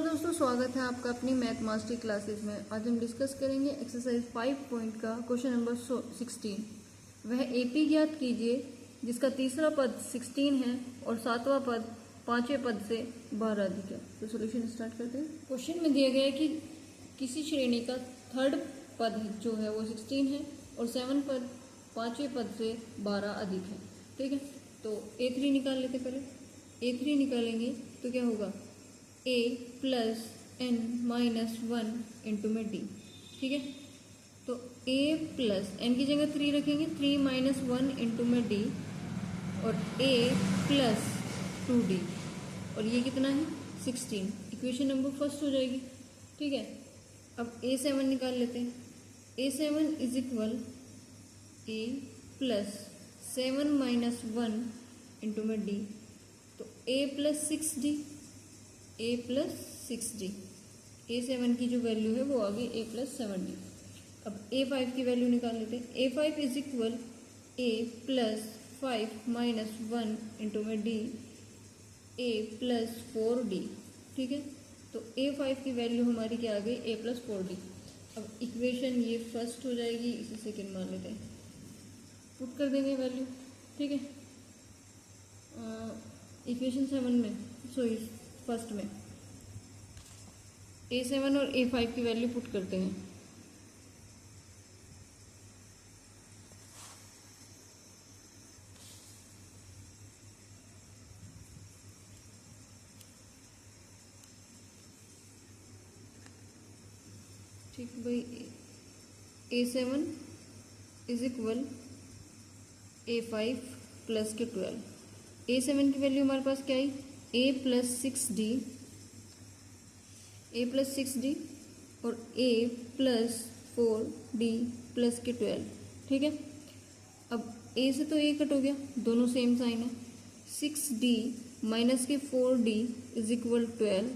नमस्कार दोस्तों, स्वागत है आपका अपनी मैथ मास्टरी क्लासेस में। आज हम डिस्कस करेंगे एक्सरसाइज 5 पॉइंट का क्वेश्चन नंबर 16। वह एपी ज्ञात कीजिए जिसका तीसरा पद 16 है और सातवां पद पांचवें पद से 12 अधिक है। तो सोल्यूशन स्टार्ट करते हैं। क्वेश्चन में दिया गया है कि किसी श्रेणी का थर्ड पद जो है वो 16 है और 7 पद पांचवें पद से 12 अधिक है। ठीक है, तो A3 निकाल लेते। पहले A3 निकालेंगे तो क्या होगा, a plus n minus 1 into में d। ठीक है, तो a प्लस n की जगह 3 रखेंगे, 3 माइनस 1 इंटू में d और a प्लस 2d और ये कितना है 16। इक्वेशन नंबर फर्स्ट हो जाएगी। ठीक है, अब a7 निकाल लेते हैं। a7 is equal a plus 7 minus 1 into में d, तो a plus 6d, a plus 6d। a7 की जो वैल्यू है वो आ गई a प्लस 7d। अब a5 की वैल्यू निकाल लेते हैं। a5 is equal a plus 5 minus 1 into में d, a प्लस 4d। ठीक है, तो a5 की वैल्यू हमारी क्या आ गई, a प्लस 4d। अब इक्वेशन ये फर्स्ट हो जाएगी, इसे सेकेंड मान लेते हैं, पुट कर देंगे वैल्यू। ठीक है, इक्वेशन 7 में सॉरी फर्स्ट में a7 और a5 की वैल्यू पुट करते हैं। ठीक भाई, a7 is equal a5 plus के 12। a7 की वैल्यू हमारे पास क्या आई, a plus 6d, a plus 6d और a प्लस 4d प्लस के 12। ठीक है, अब a से तो a कट हो गया, दोनों सेम साइन है। 6d माइनस के 4d इज इक्वल 12,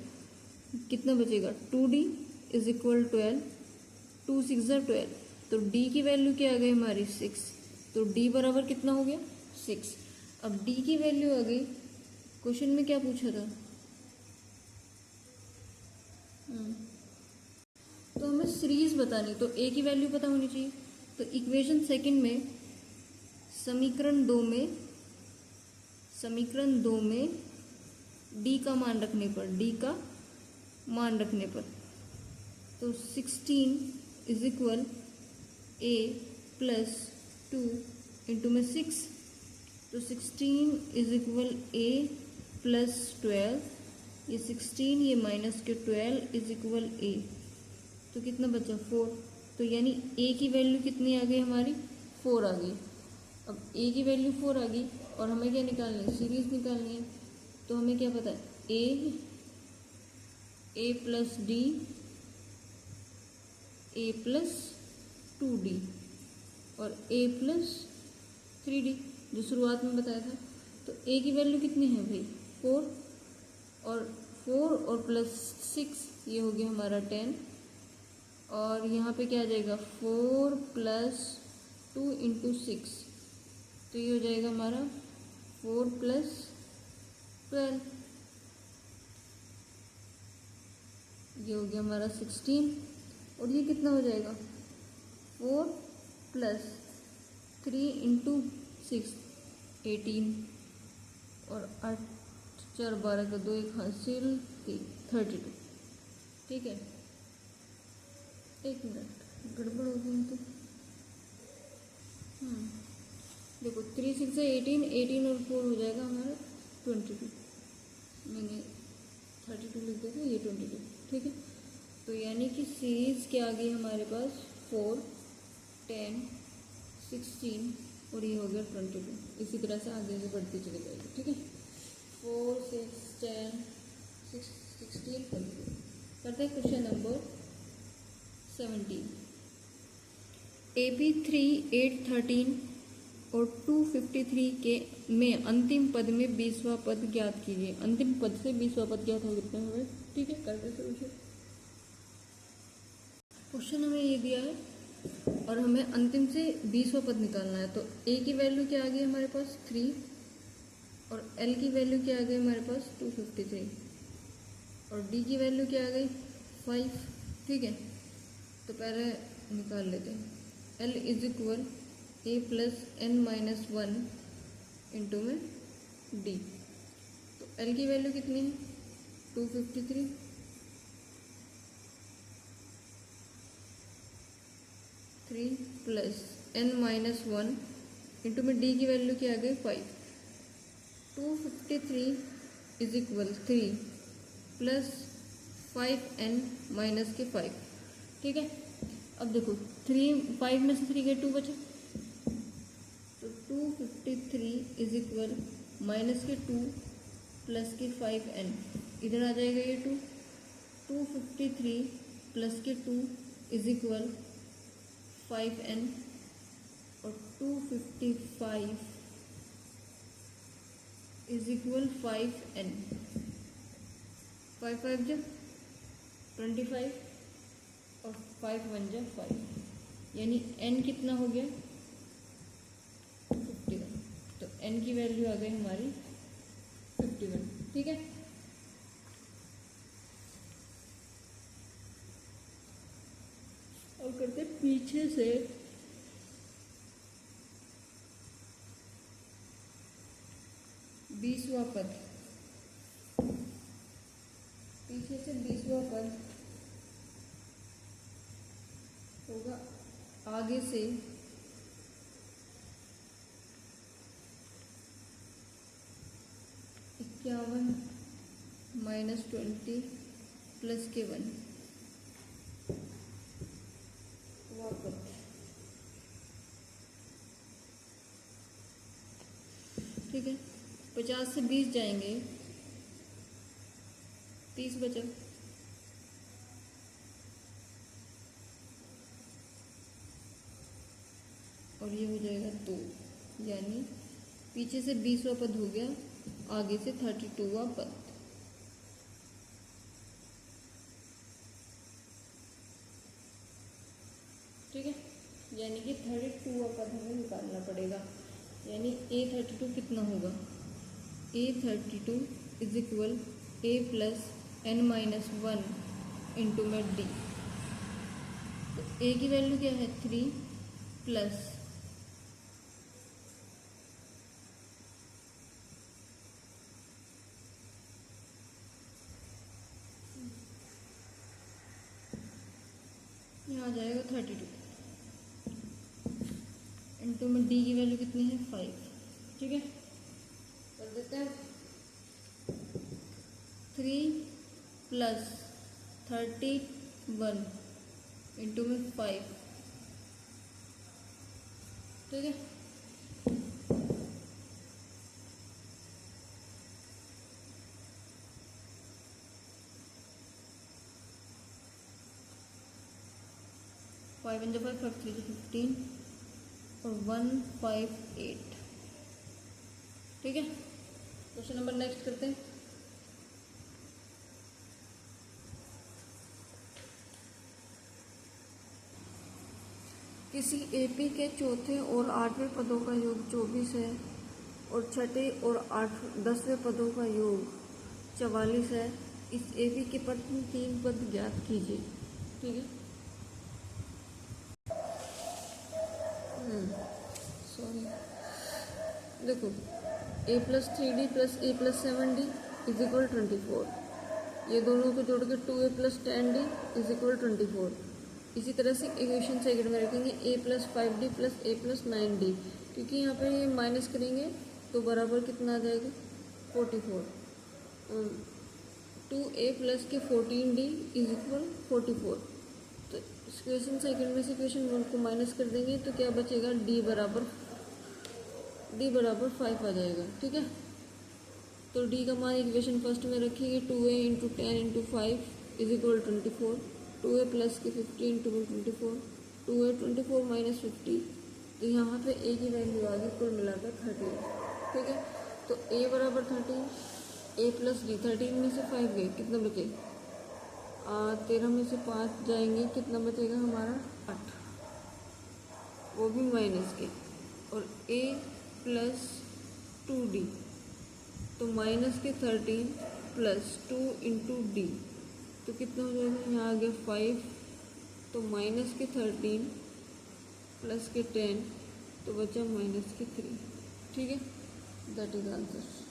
कितना बचेगा 2d इज इक्वल 12, 2 6 12, तो d की वैल्यू क्या आ गई हमारी 6, तो d बराबर कितना हो गया 6। अब d की वैल्यू आ गई, क्वेश्चन में क्या पूछा था, तो हमें सीरीज बतानी, तो a की वैल्यू पता होनी चाहिए। तो इक्वेशन सेकंड में समीकरण दो में d का मान रखने पर, तो 16 is equal a plus 2 into में 6, तो 16 इज इक्वल a प्लस 12, ये 16 ये माइनस के 12 इज इक्वल a, तो कितना बचा 4। तो यानी a की वैल्यू कितनी आ गई हमारी 4 आ गई। अब a की वैल्यू 4 आ गई और हमें क्या निकालनी है, सीरीज निकालनी है। तो हमें क्या पता है, a plus d, a plus 2d और a प्लस 3d जो शुरुआत में बताया था। तो a की वैल्यू कितनी है भाई 4, और 4 और प्लस 6 ये हो गया हमारा 10, और यहाँ पे क्या आ जाएगा 4 प्लस 2 इंटू 6, तो ये हो जाएगा हमारा 4 प्लस 12, ये हो गया हमारा 16, और ये कितना हो जाएगा 4 प्लस 3 इंटू 6 18, और 8 4 12 का 2 1 हासिल 32। ठीक है, एक मिनट गड़बड़ हो गई तो देखो 3 6 से 18 और 4 हो जाएगा हमारा 22, मैंने 32 लिख दिया था, ये 22। ठीक है, तो यानी कि सीरीज क्या आ गई हमारे पास 4 10 16 और ये हो गया 22। इसी तरह से आगे से बढ़ती चली जाएगी। ठीक है, 4 6 10 16 22। करते हैं क्वेश्चन नंबर 17। AP3 8 13 और 253 के में अंतिम पद में 20वां पद ज्ञात कीजिए। अंतिम पद से 20वां पद ज्ञात हो कितने हुए। ठीक है, करते सोल्यूशन। क्वेश्चन हमें ये दिया है और हमें अंतिम से 20वां पद निकालना है। तो a की वैल्यू क्या आ गई हमारे पास 3 और l की वैल्यू क्या आ गई हमारे पास 253, और डी की वैल्यू क्या आ गई 5। ठीक है, तो पहले निकाल लेते हैं। L is equal a plus n minus 1 into में डी। तो एल की वैल्यू कितनी है 253, प्लस एन माइनस 1 इंटू में डी की वैल्यू क्या आ गई 5। 253 is equal 3 plus 5n minus के 5। ठीक है, अब देखो 5 में से 3 गए 2 बचे, तो 253 इज इक्वल माइनस के 2 प्लस के 5n, इधर आ जाएगा ये 2। 253 प्लस के 2 इज इक्वल 5n और 255 इज इक्वल 5n। 5 5 जा 25 और 5 1 जा 5, यानी n कितना हो गया 51। तो n की वैल्यू आ गई हमारी 51। ठीक है, और करते पीछे से 20वां पद, पीछे से 20वां पद होगा आगे से 51 माइनस 20 प्लस के 1 वापस। ठीक है, 50 से 20 जाएंगे 30 बचा, और ये हो जाएगा 2, यानी पीछे से 20वां पद हो गया आगे से 32वां पद। ठीक है, यानी कि 32वां पद हमें निकालना पड़ेगा, यानी A32 कितना होगा A32 is equal A plus n minus 1 into में डी। तो A की वैल्यू क्या है 3 प्लस यहाँ आ जाएगा 32 इंटू में डी की वैल्यू कितनी है 5। ठीक है, कर देते हैं 3 प्लस 31 इंटू में 5। ठीक है, फाइव 5 5 3 15 और 158। ठीक है, क्वेश्चन नंबर नेक्स्ट करते हैं। किसी एपी के चौथे और 8वें पदों का योग 24 है और छठे और 10वें पदों का योग 44 है। इस एपी के प्रथम 3 पद ज्ञात कीजिए। ठीक है, सॉरी, देखो a plus 3d plus a plus 7d is equal 24, ये दोनों को जोड़ के 2a plus 10d is equal 24। इसी तरह से इक्वेशन सेकंड में रखेंगे a plus 5d plus a plus 9d, क्योंकि यहाँ पे ये माइनस करेंगे तो बराबर कितना आ जाएगा 44। 2a प्लस के 14d इज इक्वल 44। तो इक्वेशन सेकंड में से इक्वेशन 1 को माइनस कर देंगे तो क्या बचेगा d बराबर 5 आ जाएगा। ठीक है, तो d का मान इक्वेशन फर्स्ट में रखेंगे 2a into 10 into 5 is equal 24। 2a plus के 50 इंटू 24, 2a 24 माइनस 50, तो यहाँ पे a की वैल्यू आ गई कुल मिलाकर 13। ठीक है, तो a बराबर 13, a प्लस d, 13 में से 5 गए कितना बचे 13 में से 5 जाएंगे कितना बचेगा हमारा 8, वो भी माइनस के, और a प्लस 2d, तो माइनस के 13 प्लस 2 इंटू डी, तो कितना हो जाएगा, यहाँ आ गया 5, तो माइनस के 13 प्लस के 10, तो बचा माइनस के 3। ठीक है, दैट इज आंसर।